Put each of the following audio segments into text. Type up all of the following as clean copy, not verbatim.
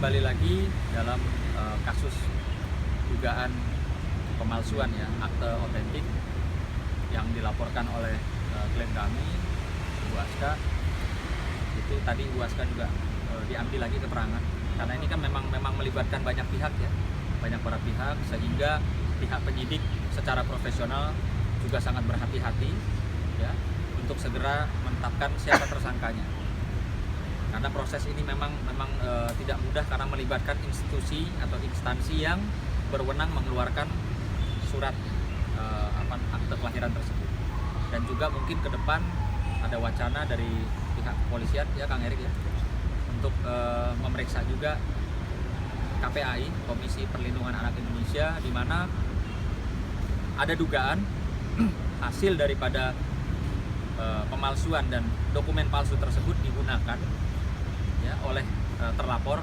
kembali lagi dalam kasus dugaan pemalsuan ya akte otentik yang dilaporkan oleh klien kami Bu Aska. Itu tadi Bu Aska juga diambil lagi keterangan karena ini kan memang melibatkan banyak pihak ya, banyak para pihak, sehingga pihak penyidik secara profesional juga sangat berhati-hati ya untuk segera menetapkan siapa tersangkanya. Karena proses ini memang tidak mudah karena melibatkan institusi atau instansi yang berwenang mengeluarkan surat akte kelahiran tersebut. Dan juga mungkin ke depan ada wacana dari pihak kepolisian ya Kang Erik ya untuk memeriksa juga KPAI, Komisi Perlindungan Anak Indonesia, di mana ada dugaan hasil daripada pemalsuan dan dokumen palsu tersebut digunakan ya oleh terlapor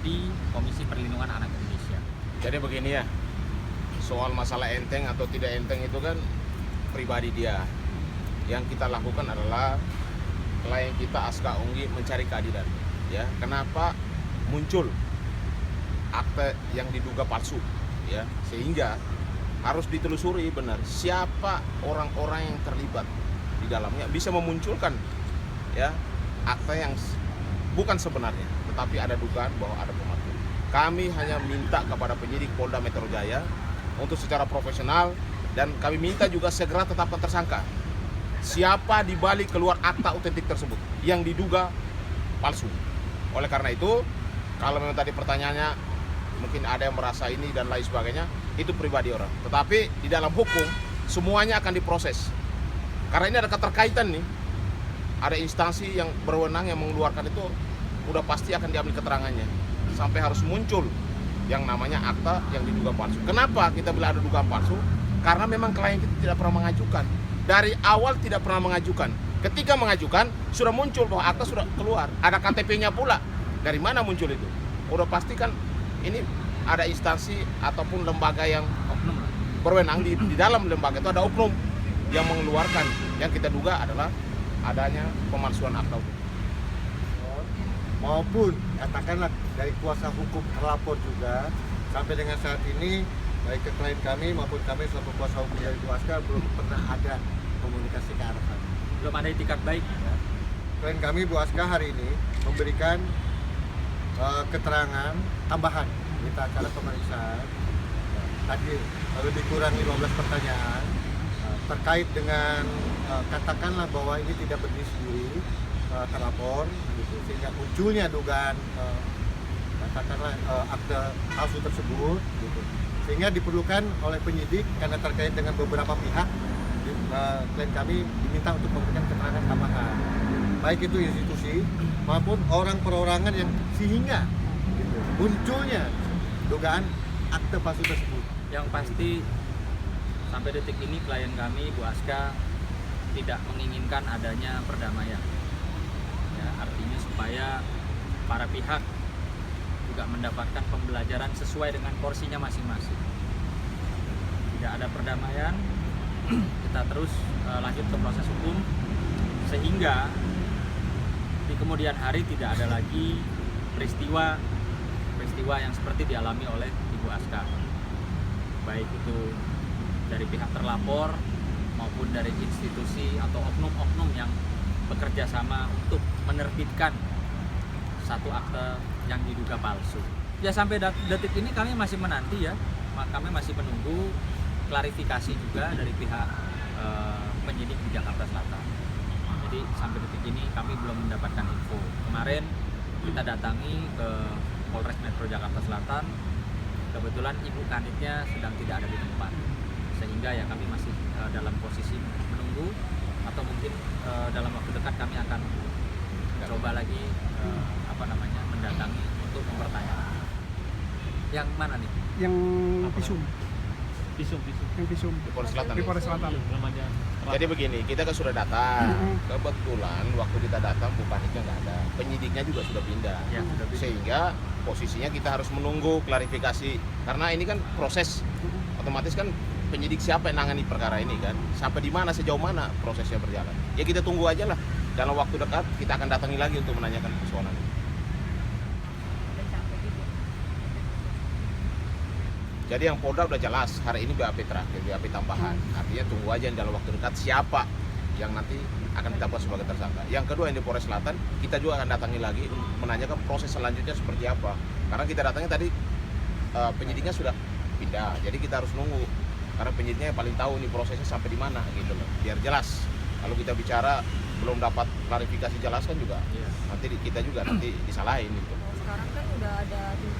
di Komisi Perlindungan Anak Indonesia. Jadi begini ya, soal masalah enteng atau tidak enteng itu kan pribadi dia. Yang kita lakukan adalah klien kita Aska Onggi mencari keadilan. Ya, kenapa muncul akte yang diduga palsu? Ya, sehingga harus ditelusuri benar siapa orang-orang yang terlibat di dalamnya, bisa memunculkan ya akte yang bukan sebenarnya, tetapi ada dugaan bahwa ada pemalsu. Kami hanya minta kepada penyidik Polda Metro Jaya untuk secara profesional, dan kami minta juga segera tetapkan tersangka. Siapa di balik keluar akta otentik tersebut yang diduga palsu. Oleh karena itu, kalau memang tadi pertanyaannya mungkin ada yang merasa ini dan lain sebagainya, itu pribadi orang. Tetapi di dalam hukum semuanya akan diproses. Karena ini ada keterkaitan nih. Ada instansi yang berwenang yang mengeluarkan itu, udah pasti akan diambil keterangannya. Sampai harus muncul yang namanya akta yang diduga palsu. Kenapa kita bilang ada dugaan palsu? Karena memang klien kita tidak pernah mengajukan. Dari awal tidak pernah mengajukan. Ketika mengajukan, sudah muncul bahwa akta sudah keluar. Ada KTP-nya pula. Dari mana muncul itu? Udah pasti kan ini ada instansi ataupun lembaga yang berwenang di dalam lembaga itu ada oknum yang mengeluarkan. Yang kita duga adalah adanya pemalsuan akta maupun katakanlah dari kuasa hukum terlapor juga. Sampai dengan saat ini baik ke klien kami maupun kami selaku kuasa hukum dari Bu Aska belum pernah ada komunikasi ke arah sana. Belum ada itikat baik ya. Klien kami Bu Aska hari ini memberikan keterangan tambahan kita acara pemeriksaan. Tadi lebih kurang 15 pertanyaan terkait dengan katakanlah bahwa ini tidak berdiri sendiri terlapor gitu, sehingga munculnya dugaan katakanlah akte palsu tersebut gitu. Sehingga diperlukan oleh penyidik karena terkait dengan beberapa pihak, klien kami diminta untuk memberikan keterangan tambahan, baik itu institusi maupun orang perorangan yang sehingga gitu, munculnya dugaan akte palsu tersebut. Yang pasti sampai detik ini klien kami Bu Aska tidak menginginkan adanya perdamaian. Ya, artinya supaya para pihak juga mendapatkan pembelajaran sesuai dengan porsinya masing-masing. Tidak ada perdamaian, kita terus lanjut ke proses hukum sehingga di kemudian hari tidak ada lagi peristiwa yang seperti dialami oleh Ibu Aska, baik itu dari pihak terlapor maupun dari institusi atau oknum-oknum yang bekerja sama untuk menerbitkan satu akte yang diduga palsu. Ya sampai detik ini kami masih menanti ya, kami masih menunggu klarifikasi juga dari pihak penyidik di Jakarta Selatan. Jadi sampai detik ini kami belum mendapatkan info. Kemarin kita datangi ke Polres Metro Jakarta Selatan, kebetulan Ibu Kanitnya sedang tidak ada di tempat, sehingga ya kami masih dalam posisi menunggu, atau mungkin dalam waktu dekat kami akan coba lagi mendatangi untuk mempertanyakan. Yang mana nih? Yang visum. Yang visum. di Polres Selatan. Di Polres Selatan. Jadi begini, kita kan sudah datang. Kebetulan waktu kita datang Bu Kanitnya nggak ada, penyidiknya juga sudah pindah. Ya, sudah pindah. Sehingga posisinya kita harus menunggu klarifikasi. Karena ini kan proses, otomatis kan penyidik siapa yang nangani perkara ini kan, sampai di mana, sejauh mana prosesnya berjalan. Ya kita tunggu aja lah, dalam waktu dekat kita akan datangi lagi untuk menanyakan persoalan ini. Jadi yang Polda udah jelas, hari ini BAP terakhir, BAP tambahan. Artinya tunggu aja dalam waktu dekat siapa yang nanti akan ditetapkan sebagai tersangka. Yang kedua yang di Polres Selatan, kita juga akan datangi lagi untuk menanyakan proses selanjutnya seperti apa. Karena kita datangi tadi penyidiknya sudah pindah, jadi kita harus nunggu. Karena penyidiknya yang paling tahu nih prosesnya sampai di mana gitu loh, biar jelas. Kalau kita bicara belum dapat klarifikasi jelas kan juga, nanti kita juga nanti disalahin gitu. Sekarang kan udah ada tim